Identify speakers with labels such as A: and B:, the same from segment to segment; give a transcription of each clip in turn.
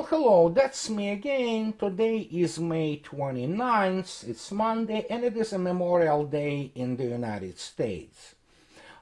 A: Well, hello, that's me again. Today is May 29th, it's Monday, and it is a Memorial Day in the United States.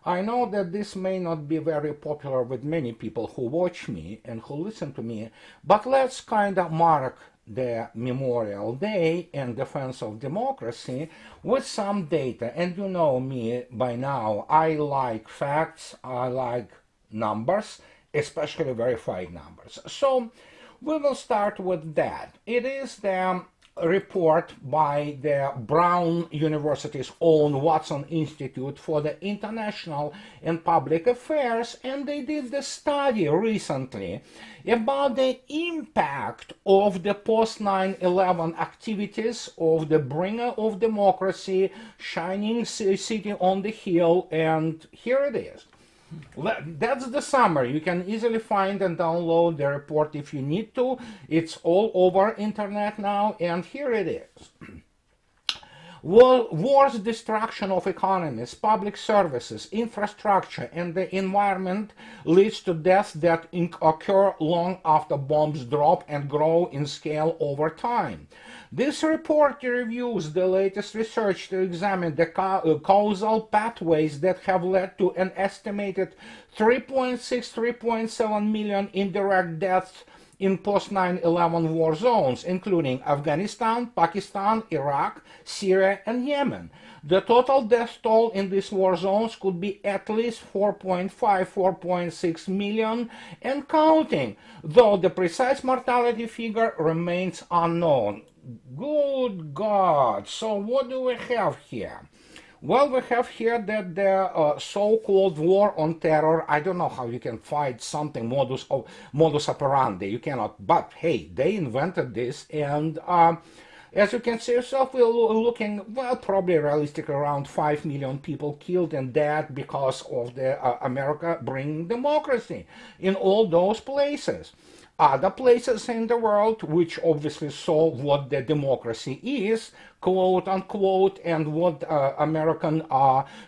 A: I know that this may not be very popular with many people who watch me and who listen to me, but let's kind of mark the Memorial Day in defense of democracy with some data. And you know me by now, I like facts, I like numbers, especially verified numbers. So we will start with that. It is the report by the Brown University's own Watson Institute for the International and Public Affairs, and they did the study recently about the impact of the post-9/11 activities of the bringer of democracy, shining city on the hill, and here it is. That's the summary. You can easily find and download the report if you need to. It's all over internet now, and here it is. War's destruction of economies, public services, infrastructure, and the environment leads to deaths that occur long after bombs drop and grow in scale over time. This report reviews the latest research to examine the causal pathways that have led to an estimated 3.6–3.7 million indirect deaths in post-9/11 war zones, including Afghanistan, Pakistan, Iraq, Syria, and Yemen. The total death toll in these war zones could be at least 4.5–4.6 million and counting, though the precise mortality figure remains unknown. Good God! So what do we have here? Well, we have here that the so-called war on terror, I don't know how you can fight something modus operandi, you cannot, but hey, they invented this, and as you can see yourself, we're looking, well, probably realistic around 5 million people killed and dead because of the America bringing democracy in all those places. Other places in the world, which obviously saw what the democracy is, quote unquote, and what American,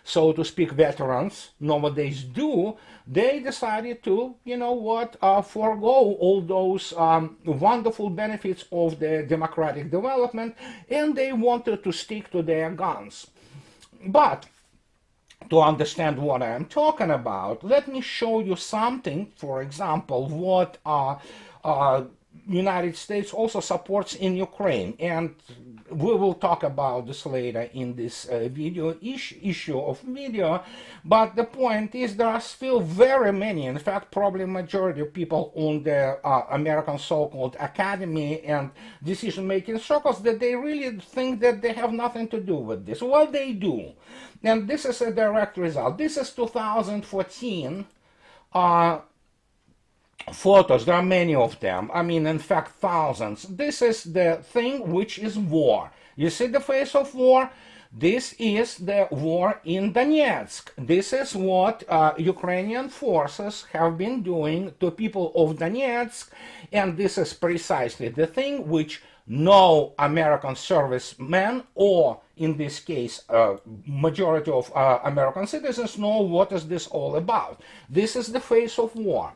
A: so to speak, veterans nowadays do, they decided to, you know what, forego all those wonderful benefits of the democratic development, and they wanted to stick to their guns. But to understand what I am talking about, let me show you something, for example, what United States also supports in Ukraine, and we will talk about this later in this issue of video, but the point is there are still very many, in fact probably majority of people on the American so-called academy and decision-making circles that they really think that they have nothing to do with this. Well, they do, and this is a direct result. This is 2014 photos. There are many of them. I mean, in fact, thousands. This is the thing which is war. You see the face of war? This is the war in Donetsk. This is what Ukrainian forces have been doing to people of Donetsk, and this is precisely the thing which no American servicemen, or in this case, majority of American citizens, know what is this all about. This is the face of war.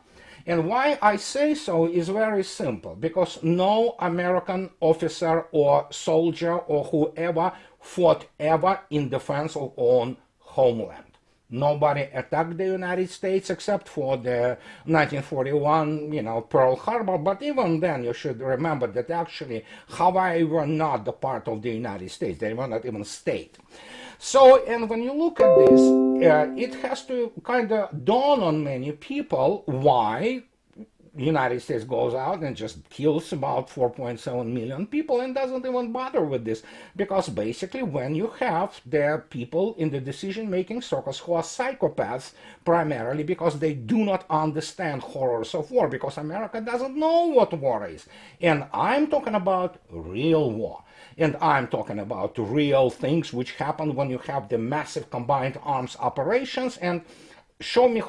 A: And why I say so is very simple, because no American officer or soldier or whoever fought ever in defense of own homeland. Nobody attacked the United States except for the 1941, Pearl Harbor, but even then you should remember that actually Hawaii were not the part of the United States, they were not even a state. So, and when you look at this, it has to kind of dawn on many people why the United States goes out and just kills about 4.7 million people and doesn't even bother with this. Because basically when you have the people in the decision-making circles who are psychopaths, primarily because they do not understand horrors of war, because America doesn't know what war is. And I'm talking about real war. And I'm talking about real things which happen when you have the massive combined arms operations. And show me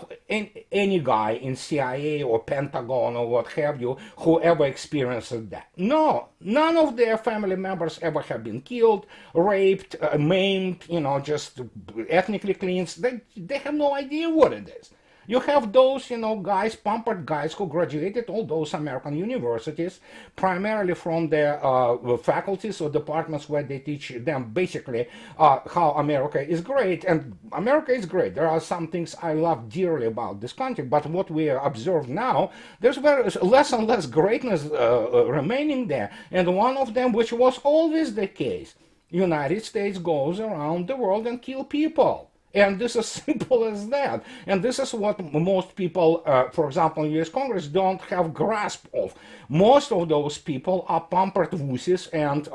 A: any guy in CIA or Pentagon or what have you who ever experienced that. No, none of their family members ever have been killed, raped, maimed, just ethnically cleansed. They have no idea what it is. You have those, guys, pampered guys who graduated all those American universities, primarily from the faculties or departments where they teach them basically how America is great. And America is great. There are some things I love dearly about this country, but what we observe now, there's less and less greatness remaining there. And one of them, which was always the case, United States goes around the world and kill people. And this is simple as that. And this is what most people, for example, in US Congress, don't have grasp of. Most of those people are pampered wussies, and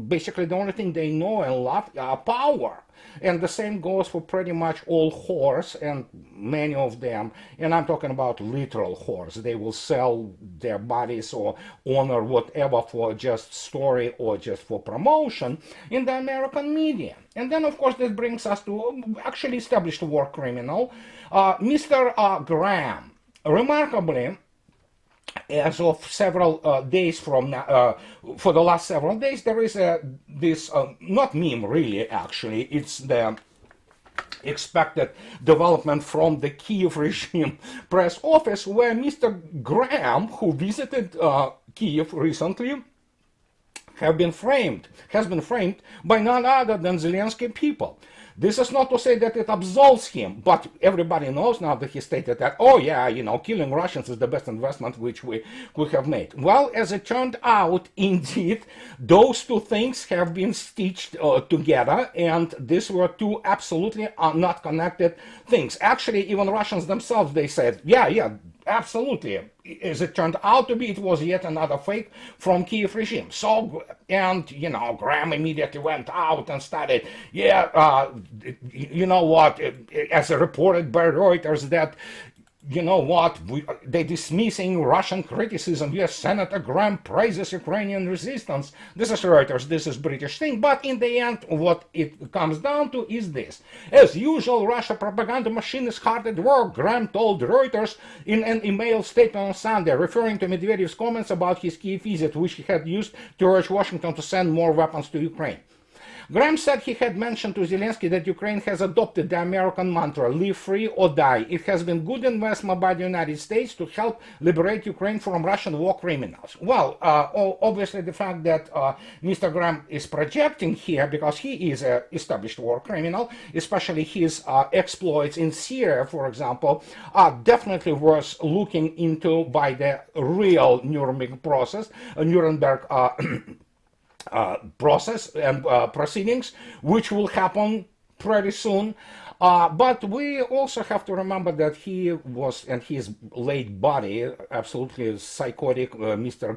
A: basically the only thing they know and love are power. And the same goes for pretty much all whores, and many of them, and I'm talking about literal whores. They will sell their bodies or honor whatever for just story or just for promotion in the American media. And then, of course, this brings us to actually established war criminal, Mr. Graham. Remarkably, as of several days from now, for the last several days, there is this, not meme really, actually, it's the expected development from the Kiev regime press office, where Mr. Graham, who visited Kiev recently, has been framed by none other than Zelensky people. This is not to say that it absolves him, but everybody knows now that he stated that, oh yeah, killing Russians is the best investment which we could have made. Well, as it turned out, indeed, those two things have been stitched together, and these were two absolutely not connected things. Actually, even Russians themselves, they said, yeah, absolutely. As it turned out to be, it was yet another fake from Kiev regime. So, and, Graham immediately went out and started, you know what, as reported by Reuters, that, they're dismissing Russian criticism. Yes, Senator Graham praises Ukrainian resistance. This is Reuters, this is British thing. But in the end, what it comes down to is this. As usual, Russia propaganda machine is hard at work, Graham told Reuters in an email statement on Sunday, referring to Medvedev's comments about his Kyiv visit, which he had used to urge Washington to send more weapons to Ukraine. Graham said he had mentioned to Zelensky that Ukraine has adopted the American mantra, live free or die. It has been good investment by the United States to help liberate Ukraine from Russian war criminals. Well, obviously the fact that Mr. Graham is projecting here, because he is an established war criminal, especially his exploits in Syria, for example, are definitely worth looking into by the real Nuremberg process, Nuremberg process and proceedings, which will happen pretty soon. But we also have to remember that he was, and his late body, absolutely psychotic Mr.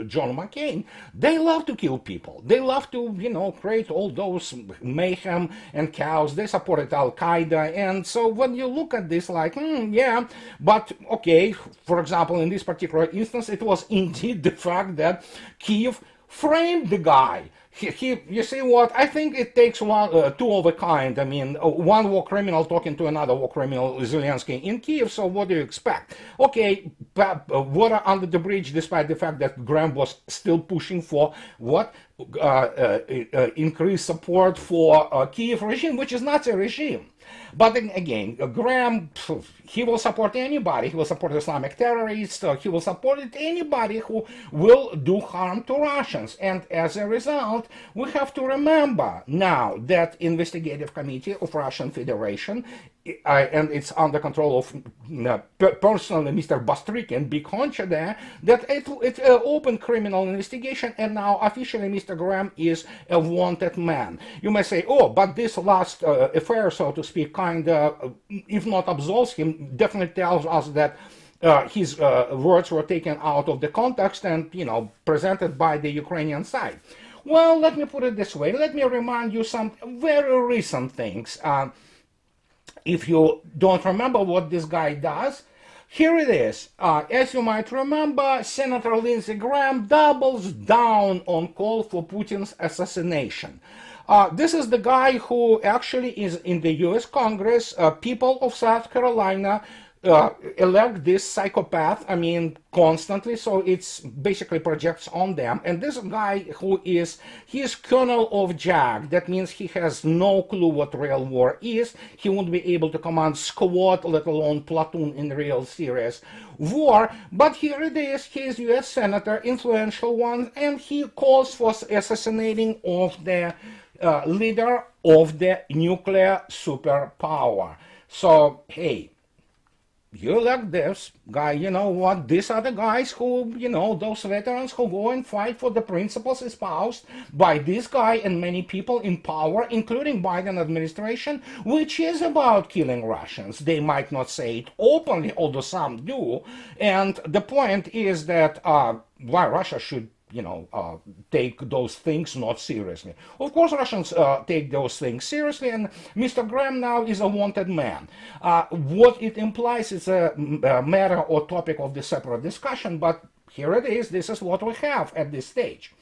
A: John McCain, they love to kill people. They love to, create all those mayhem and chaos. They supported Al-Qaeda. And so when you look at this, like, yeah, but okay, for example, in this particular instance, it was indeed the fact that Kyiv framed the guy. You see what? I think it takes two of a kind. I mean, one war criminal talking to another war criminal, Zelensky, in Kiev, so what do you expect? Okay, water under the bridge, despite the fact that Graham was still pushing for what? Increased support for Kiev regime, which is Nazi regime. But then again, Graham, he will support anybody. He will support Islamic terrorists. He will support anybody who will do harm to Russians. And as a result, we have to remember now that investigative committee of Russian Federation, and it's under control of personally Mr. Bastrykin, big honcho there, that it's an open criminal investigation, and now officially Mr. Graham is a wanted man. You may say, oh, but this last affair, so to speak, kind of, if not absolves him, definitely tells us that his words were taken out of the context and, presented by the Ukrainian side. Well, let me put it this way. Let me remind you some very recent things. If you don't remember what this guy does, here it is. As you might remember, Senator Lindsey Graham doubles down on call for Putin's assassination. This is the guy who actually is in the US Congress. People of South Carolina elect this psychopath, I mean, constantly, so it's basically projects on them. And this guy he is colonel of JAG. That means he has no clue what real war is. He won't be able to command squad, let alone platoon in real serious war. But here it is, he is US senator, influential one, and he calls for assassinating of the leader of the nuclear superpower. So, hey, you elect this guy, you know what? These are the guys who, those veterans who go and fight for the principles espoused by this guy and many people in power, including Biden administration, which is about killing Russians. They might not say it openly, although some do. And the point is that why Russia should take those things not seriously. Of course, Russians take those things seriously, and Mr. Graham now is a wanted man. What it implies is a matter or topic of the separate discussion, but here it is. This is what we have at this stage.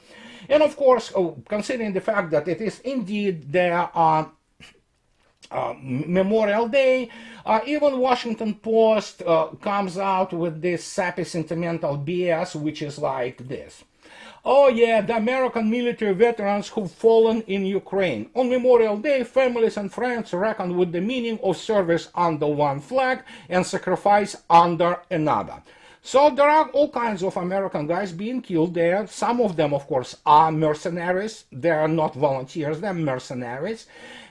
A: And of course, considering the fact that it is indeed their Memorial Day, even Washington Post comes out with this sappy sentimental BS, which is like this. Oh yeah, the American military veterans who've fallen in Ukraine. On Memorial Day, families and friends reckon with the meaning of service under one flag and sacrifice under another. So there are all kinds of American guys being killed there. Some of them, of course, are mercenaries. They are not volunteers, they're mercenaries.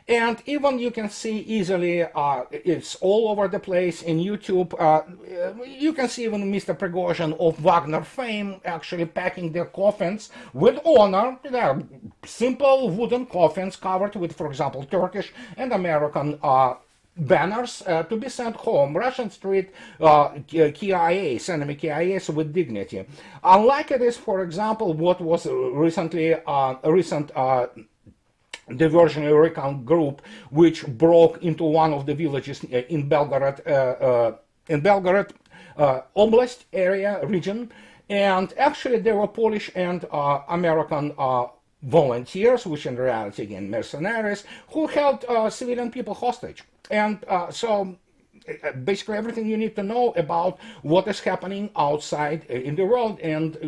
A: And even you can see easily, it's all over the place in YouTube. You can see even Mr. Prigozhin of Wagner fame actually packing their coffins with honor. They're simple wooden coffins covered with, for example, Turkish and American banners to be sent home. Russians treat KIAs, enemy KIAs, with dignity. Unlike it is, for example, what was recently a recent diversionary recon group which broke into one of the villages in Belgorod Oblast area region, and actually there were Polish and American volunteers, which in reality again mercenaries, who held civilian people hostage. And so basically everything you need to know about what is happening outside in the world. And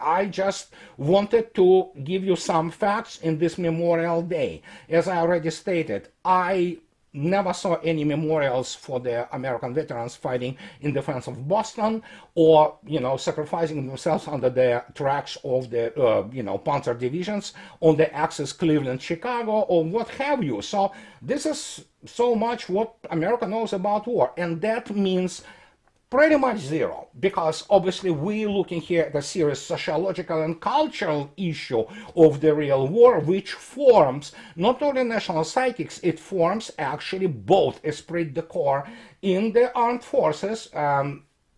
A: I just wanted to give you some facts in this Memorial Day. As I already stated, I never saw any memorials for the American veterans fighting in defense of Boston, or sacrificing themselves under the tracks of the panzer divisions on the axis Cleveland-Chicago, or what have you. So this is so much what America knows about war, and that means pretty much zero, because obviously we're looking here at a serious sociological and cultural issue of the real war, which forms not only national psychics, it forms actually both esprit de corps in the armed forces,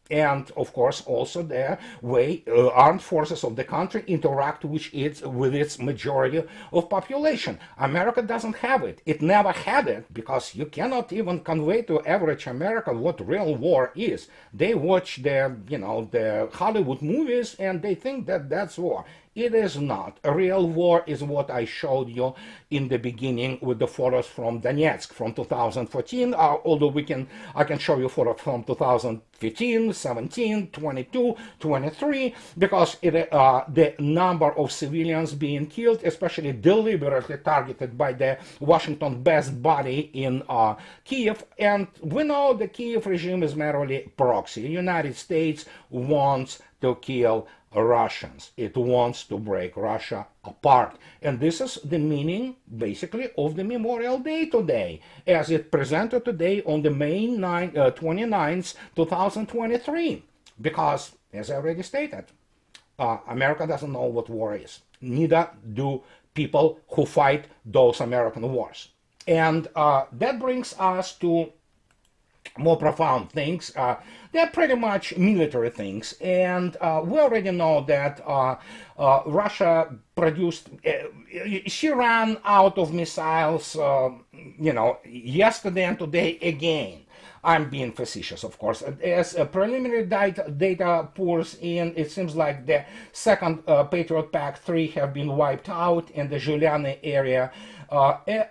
A: and of course also the way armed forces of the country interact with its majority of population. America doesn't have it. It never had it, because you cannot even convey to average American what real war is. They watch the Hollywood movies and they think that that's war. It is not. A real war is what I showed you in the beginning with the photos from Donetsk from 2014, although I can show you photos from 2015, 17, 22, 23, because the number of civilians being killed, especially deliberately targeted by the Washington-based body in Kiev, and we know the Kiev regime is merely proxy. The United States wants to kill Russians. It wants to break Russia apart. And this is the meaning, basically, of the Memorial Day today, as it presented today on the May 29th, 2023. Because, as I already stated, America doesn't know what war is. Neither do people who fight those American wars. And that brings us to more profound things. They're pretty much military things, and we already know that Russia produced, she ran out of missiles, yesterday and today again. I'm being facetious, of course. As preliminary data pours in, it seems like the second Patriot Pack 3 have been wiped out in the Giuliani area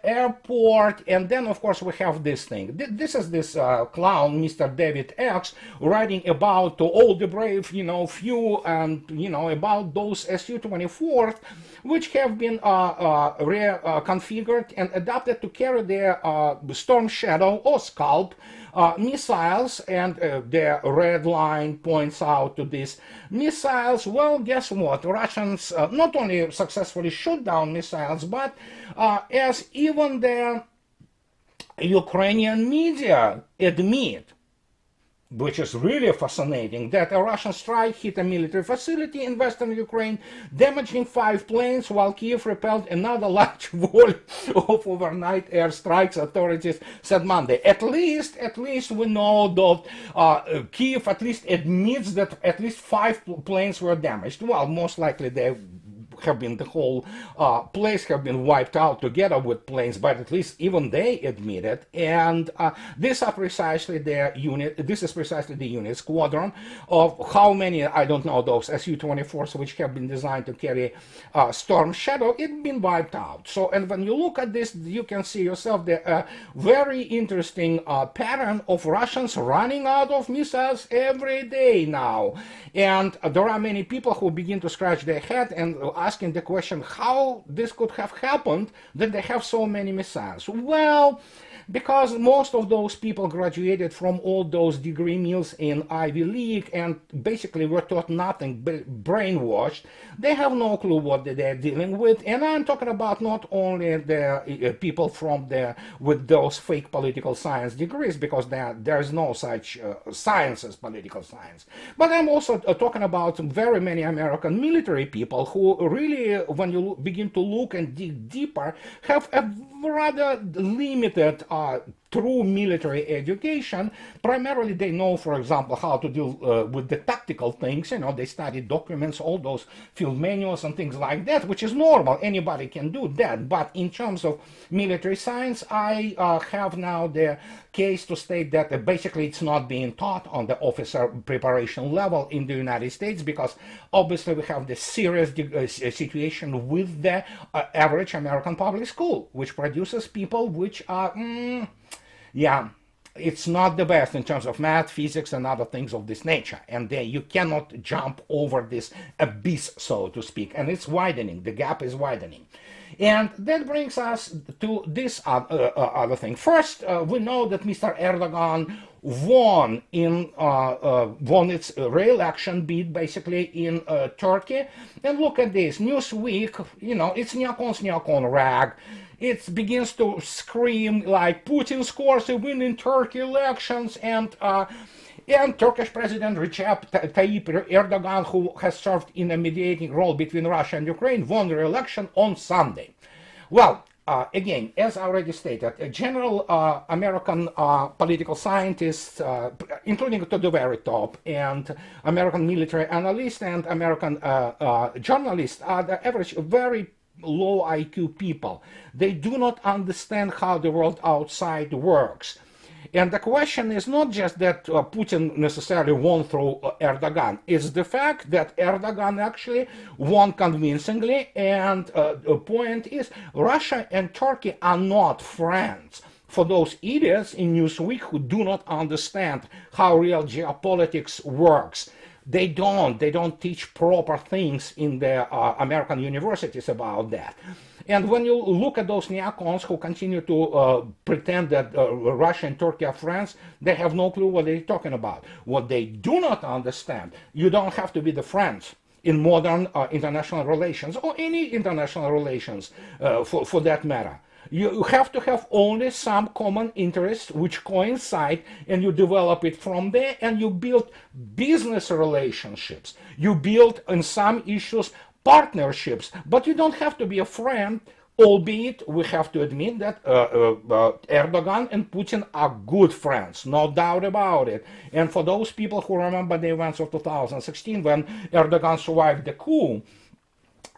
A: airport. And then, of course, we have this thing. This is this clown, Mr. David X, writing about to all the brave, few, and, about those Su-24s, which have been reconfigured and adapted to carry their Storm Shadow or Scalp missiles, and the red line points out to these missiles. Well, guess what? Russians not only successfully shoot down missiles, but as even the Ukrainian media admit, which is really fascinating, that a Russian strike hit a military facility in western Ukraine, damaging 5 planes, while Kiev repelled another large volume of overnight airstrikes, authorities said Monday. At least we know that Kiev at least admits that at least 5 planes were damaged. Well, most likely they have been, the whole place have been wiped out together with planes, but at least even they admit it. And this is precisely the unit squadron of how many, I don't know, those Su-24s which have been designed to carry Storm Shadow, it's been wiped out. So, and when you look at this, you can see yourself the very interesting pattern of Russians running out of missiles every day now. And there are many people who begin to scratch their head and asking the question how this could have happened that they have so many missiles. Well, because most of those people graduated from all those degree mills in Ivy League and basically were taught nothing, brainwashed. They have no clue what they're dealing with. And I'm talking about not only the people from with those fake political science degrees, because there's no such science as political science. But I'm also talking about very many American military people who really, when you begin to look and dig deeper, have a rather limited true military education. Primarily they know, for example, how to deal with the tactical things. They study documents, all those field manuals and things like that, which is normal. Anybody can do that. But in terms of military science, I have now the case to state that basically it's not being taught on the officer preparation level in the United States, because obviously we have the serious situation with the average American public school, which produces people which are it's not the best in terms of math, physics, and other things of this nature. And you cannot jump over this abyss, so to speak. And it's widening. The gap is widening. And that brings us to this other thing. First, we know that Mr. Erdogan won its re-election bid basically in Turkey. And look at this. Newsweek, it's Nyakon rag. It begins to scream like Putin scores a win in Turkey elections, and Turkish President Recep Tayyip Erdogan, who has served in a mediating role between Russia and Ukraine, won the election on Sunday. Well, again, as I already stated, general American political scientists, including to the very top, and American military analysts and American journalists are the average, very low IQ people. They do not understand how the world outside works. And the question is not just that Putin necessarily won through Erdogan. It's the fact that Erdogan actually won convincingly. And the point is, Russia and Turkey are not friends. For those idiots in Newsweek who do not understand how real geopolitics works, they don't teach proper things in the American universities about that. And when you look at those neocons who continue to pretend that Russia and Turkey are friends, they have no clue what they're talking about. What they do not understand, you don't have to be the friends in modern international relations, or any international relations for that matter. You have to have only some common interests which coincide, and you develop it from there, and you build business relationships. You build, in some issues, partnerships, but you don't have to be a friend, albeit we have to admit that Erdogan and Putin are good friends, no doubt about it. And for those people who remember the events of 2016 when Erdogan survived the coup,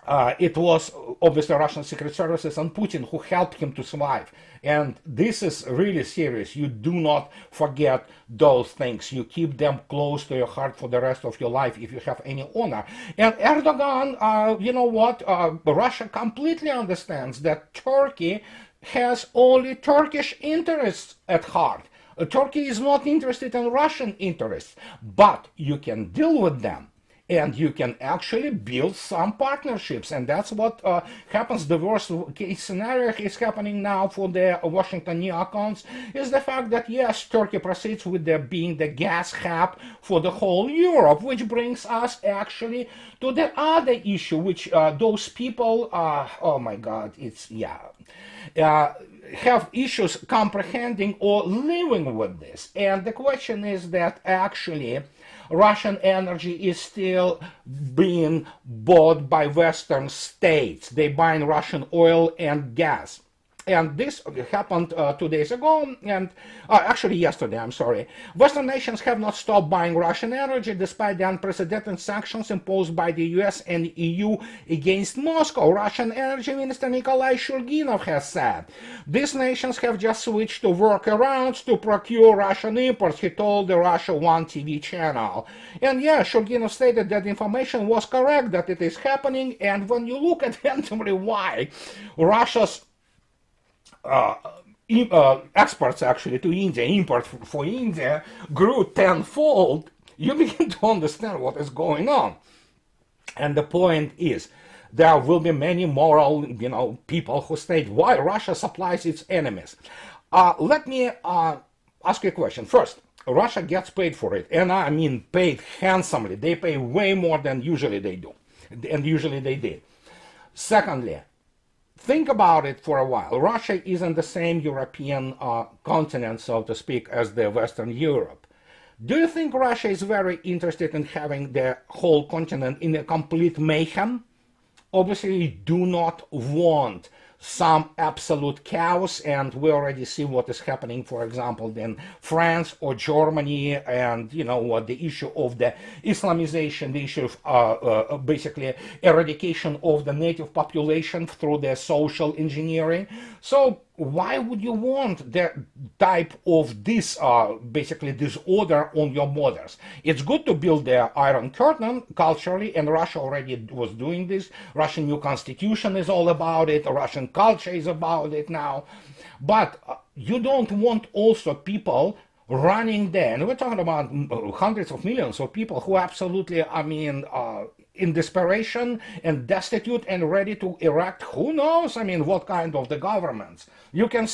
A: It was obviously Russian secret services and Putin who helped him to survive. And this is really serious. You do not forget those things. You keep them close to your heart for the rest of your life if you have any honor. And Erdogan, you know what? Russia completely understands that Turkey has only Turkish interests at heart. Turkey is not interested in Russian interests, but you can deal with them and you can actually build some partnerships. And that's what happens. The worst case scenario is happening now for the Washington neocons is the fact that yes, Turkey proceeds with being the gas hub for the whole Europe, which brings us actually to the other issue, which those people, oh my God, it's, yeah. Have issues comprehending or living with this. And the question is that actually Russian energy is still being bought by Western states. They buy Russian oil and gas. And this happened 2 days ago, and actually yesterday, I'm sorry. Western nations have not stopped buying Russian energy despite the unprecedented sanctions imposed by the US and EU against Moscow, Russian Energy Minister Nikolai Shurginov has said. These nations have just switched to workarounds to procure Russian imports, he told the Russia 1 TV channel. And yeah, Shurginov stated that the information was correct, that it is happening, and when you look at why Russia's exports actually to India, import for India grew tenfold, you begin to understand what is going on. And the point is, there will be many moral, people who state why Russia supplies its enemies. Let me ask you a question. First, Russia gets paid for it, and I mean paid handsomely. They pay way more than usually they do, and usually they did. Secondly, think about it for a while. Russia is in the same European continent, so to speak, as the Western Europe. Do you think Russia is very interested in having the whole continent in a complete mayhem? Obviously, you do not want some absolute chaos, and we already see what is happening, for example, in France or Germany, and what the issue of the Islamization, the issue of basically eradication of the native population through the social engineering. So why would you want the type of this basically disorder on your borders? It's good to build the Iron Curtain culturally, and Russia already was doing this. Russian new constitution is all about it. Russian culture is about it now. But you don't want also people running there. And we're talking about hundreds of millions of people who absolutely, in desperation and destitute and ready to erect, who knows, what kind of the governments. You can,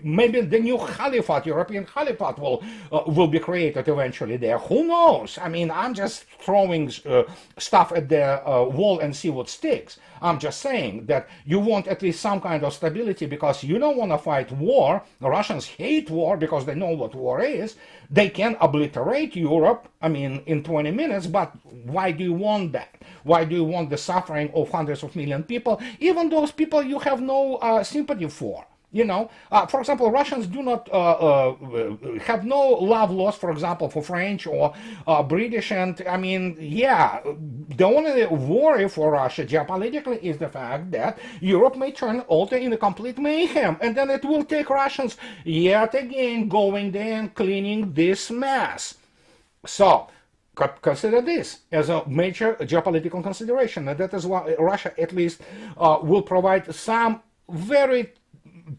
A: maybe the new caliphate, European caliphate will be created eventually there. Who knows? I'm just throwing stuff at the wall and see what sticks. I'm just saying that you want at least some kind of stability because you don't want to fight war. The Russians hate war because they know what war is. They can obliterate Europe, in 20 minutes, but why do you want that? Why do you want the suffering of hundreds of million people, even those people you have no sympathy for? For example, Russians do not have no love lost, for example, for French or British. And the only worry for Russia geopolitically is the fact that Europe may turn also into complete mayhem. And then it will take Russians yet again going there and cleaning this mess. So consider this as a major geopolitical consideration. And that is why Russia at least will provide some very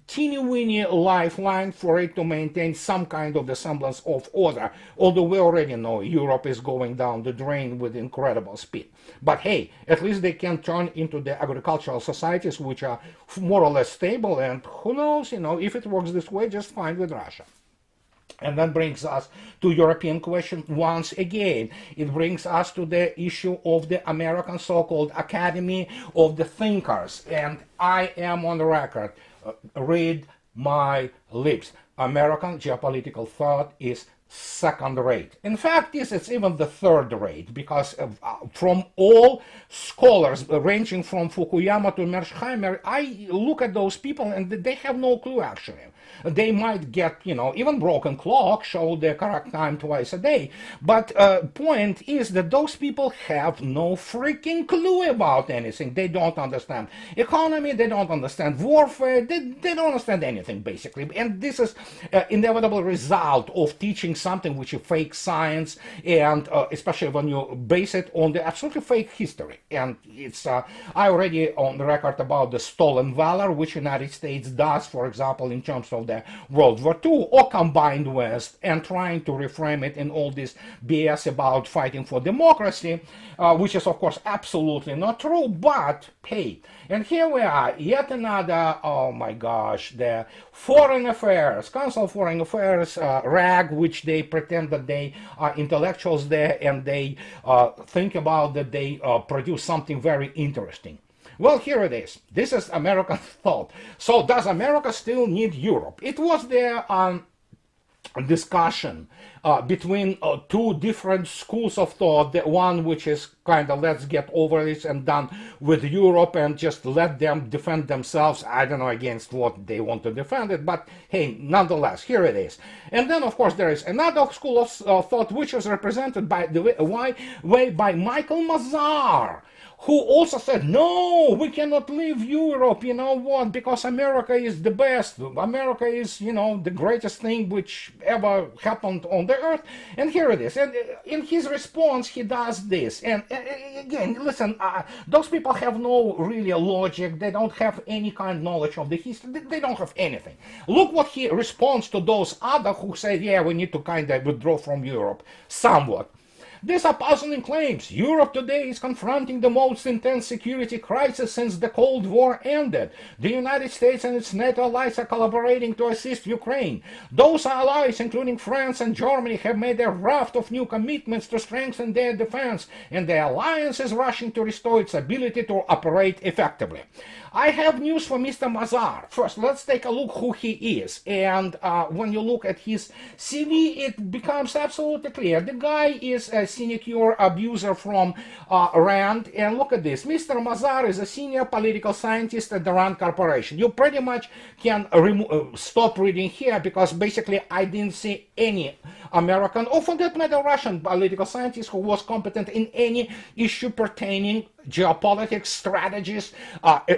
A: teeny-weeny lifeline for it to maintain some kind of the semblance of order, although we already know Europe is going down the drain with incredible speed. But hey, at least they can turn into the agricultural societies which are more or less stable, and who knows, if it works this way, just fine with Russia. And that brings us to European question once again. It brings us to the issue of the American so-called Academy of the Thinkers. And I am on the record. Read my lips. American geopolitical thought is second rate. In fact, it's even the third rate because from all scholars ranging from Fukuyama to Mearsheimer, I look at those people and they have no clue actually. They might get, even broken clock show the correct time twice a day. But point is that those people have no freaking clue about anything. They don't understand economy. They don't understand warfare. They don't understand anything basically. And this is inevitable result of teaching something which is fake science, and especially when you base it on the absolutely fake history. And it's I already on the record about the stolen valor which United States does, for example, in terms of the World War II or combined West, and trying to reframe it in all this BS about fighting for democracy, which is of course absolutely not true. But hey, and here we are, yet another, oh my gosh, the Foreign Affairs, Council of Foreign Affairs rag, which they pretend that they are intellectuals there, and they think about that they produce something very interesting. Well, here it is. This is American thought. So does America still need Europe? It was their discussion between two different schools of thought. The one which is kind of let's get over this and done with Europe and just let them defend themselves. I don't know against what they want to defend it, but hey, nonetheless, here it is. And then, of course, there is another school of thought which was represented by the way by Michael Mazar, who also said, no, we cannot leave Europe, you know what, because America is the best. America is, the greatest thing which ever happened on the earth. And here it is. And in his response, he does this. And again, listen, those people have no really logic. They don't have any kind of knowledge of the history. They don't have anything. Look what he responds to those other who say, yeah, we need to kind of withdraw from Europe somewhat. These are puzzling claims. Europe today is confronting the most intense security crisis since the Cold War ended. The United States and its NATO allies are collaborating to assist Ukraine. Those allies, including France and Germany, have made a raft of new commitments to strengthen their defense, and the alliance is rushing to restore its ability to operate effectively. I have news for Mr. Mazar. First, let's take a look who he is. And when you look at his CV, it becomes absolutely clear. The guy is a sinecure abuser from RAND. And look at this. Mr. Mazar is a senior political scientist at the RAND Corporation. You pretty much can stop reading here because basically I didn't see any American, or for that matter Russian political scientist who was competent in any issue pertaining geopolitics, strategies,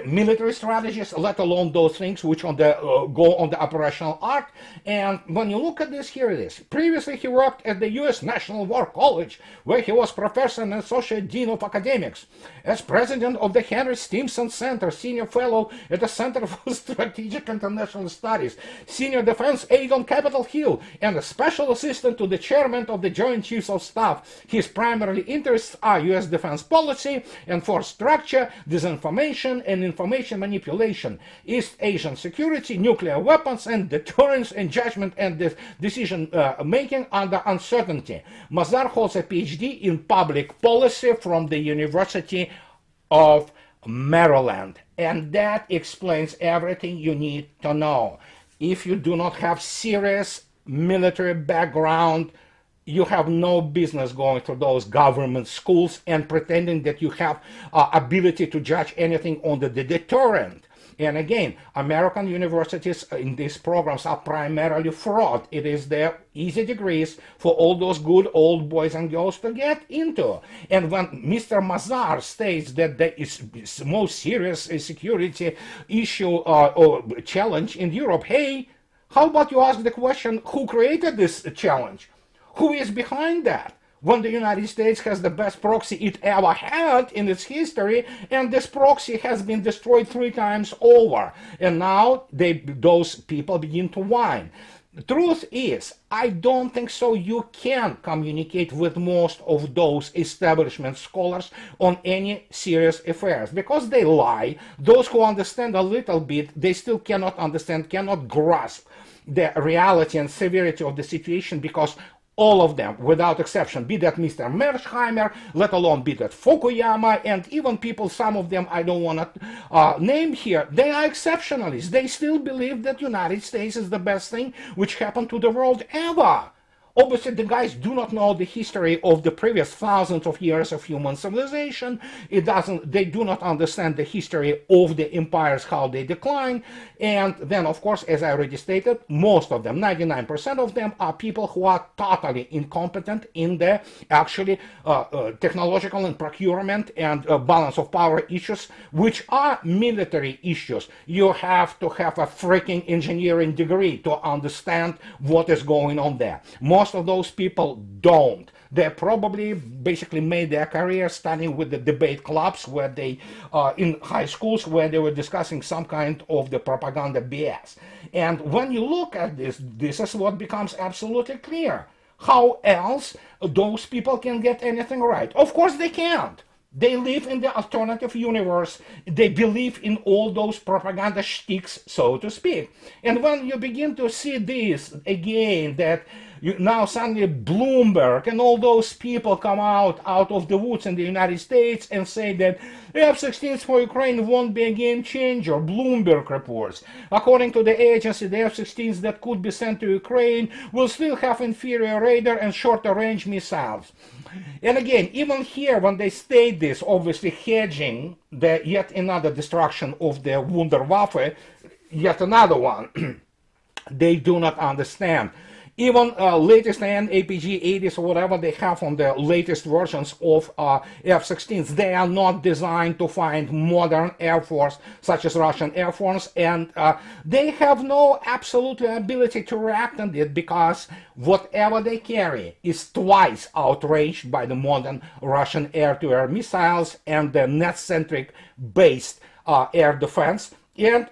A: military strategies, let alone those things which on the go on the operational arc. And when you look at this, here it is. Previously, he worked at the U.S. National War College, where he was professor and associate dean of academics. As president of the Henry Stimson Center, senior fellow at the Center for Strategic International Studies, senior defense aide on Capitol Hill, and a special assistant to the chairman of the Joint Chiefs of Staff. His primary interests are U.S. defense policy and force structure, disinformation and information manipulation, East Asian security, nuclear weapons, and deterrence and judgment and decision making under uncertainty. Mazar holds a PhD in public policy from the University of Maryland. And that explains everything you need to know. If you do not have serious military background, you have no business going to those government schools and pretending that you have ability to judge anything on the deterrent. And again, American universities in these programs are primarily fraud. It is their easy degrees for all those good old boys and girls to get into. And when Mr. Mazar states that there is most serious security issue or challenge in Europe, hey, how about you ask the question, who created this challenge? Who is behind that? When the United States has the best proxy it ever had in its history, and this proxy has been destroyed 3 times over. And now those people begin to whine. The truth is, I don't think so you can communicate with most of those establishment scholars on any serious affairs, because they lie. Those who understand a little bit, they still cannot understand, cannot grasp the reality and severity of the situation, because all of them, without exception, be that Mr. Mearsheimer, let alone be that Fukuyama, and even people, some of them I don't want to name here, they are exceptionalists. They still believe that United States is the best thing which happened to the world ever. Obviously, the guys do not know the history of the previous thousands of years of human civilization. They do not understand the history of the empires, how they decline. And then, of course, as I already stated, most of them, 99% of them, are people who are totally incompetent in the actually technological and procurement and balance of power issues, which are military issues. You have to have a freaking engineering degree to understand what is going on there. Most of those people don't. They probably basically made their career studying with the debate clubs where they, in high schools, where they were discussing some kind of the propaganda BS. And when you look at this, this is what becomes absolutely clear. How else those people can get anything right? Of course they can't. They live in the alternative universe. They believe in all those propaganda shticks, so to speak. And when you begin to see this again, that now suddenly Bloomberg and all those people come out of the woods in the United States and say that F-16s for Ukraine won't be a game changer. Bloomberg reports. According to the agency, the F-16s that could be sent to Ukraine will still have inferior radar and shorter range missiles. And again, even here, when they state this, obviously hedging the yet another destruction of the Wunderwaffe, yet another one, they do not understand. Even latest APG-80s or whatever they have on the latest versions of F-16s, they are not designed to find modern Air Force, such as Russian Air Force, and they have no absolute ability to react on it because whatever they carry is twice outraged by the modern Russian air-to-air missiles and the net-centric based air defense and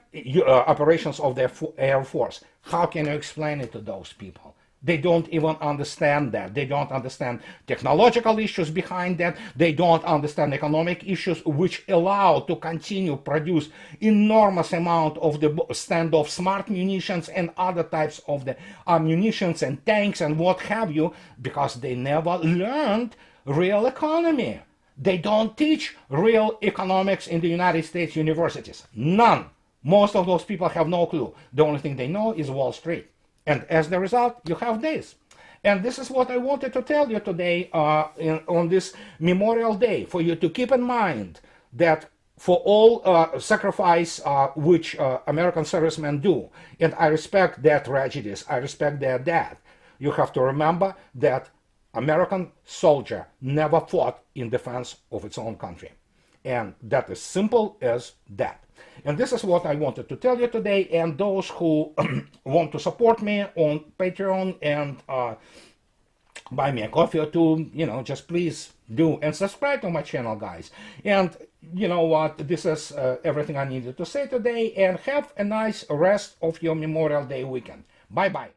A: operations of the Air Force. How can you explain it to those people? They don't even understand that. They don't understand technological issues behind that. They don't understand economic issues which allow to continue produce enormous amount of the standoff smart munitions and other types of the munitions and tanks and what have you, because they never learned real economy. They don't teach real economics in the United States universities. None. Most of those people have no clue. The only thing they know is Wall Street. And as the result, you have this. And this is what I wanted to tell you today on this Memorial Day, for you to keep in mind that for all sacrifice which American servicemen do, and I respect their tragedies, I respect their death, you have to remember that American soldier never fought in defense of its own country. And that is simple as that. And this is what I wanted to tell you today. And those who want to support me on Patreon and buy me a coffee or two, just please do. And subscribe to my channel, guys. And you know what? This is everything I needed to say today. And have a nice rest of your Memorial Day weekend. Bye-bye.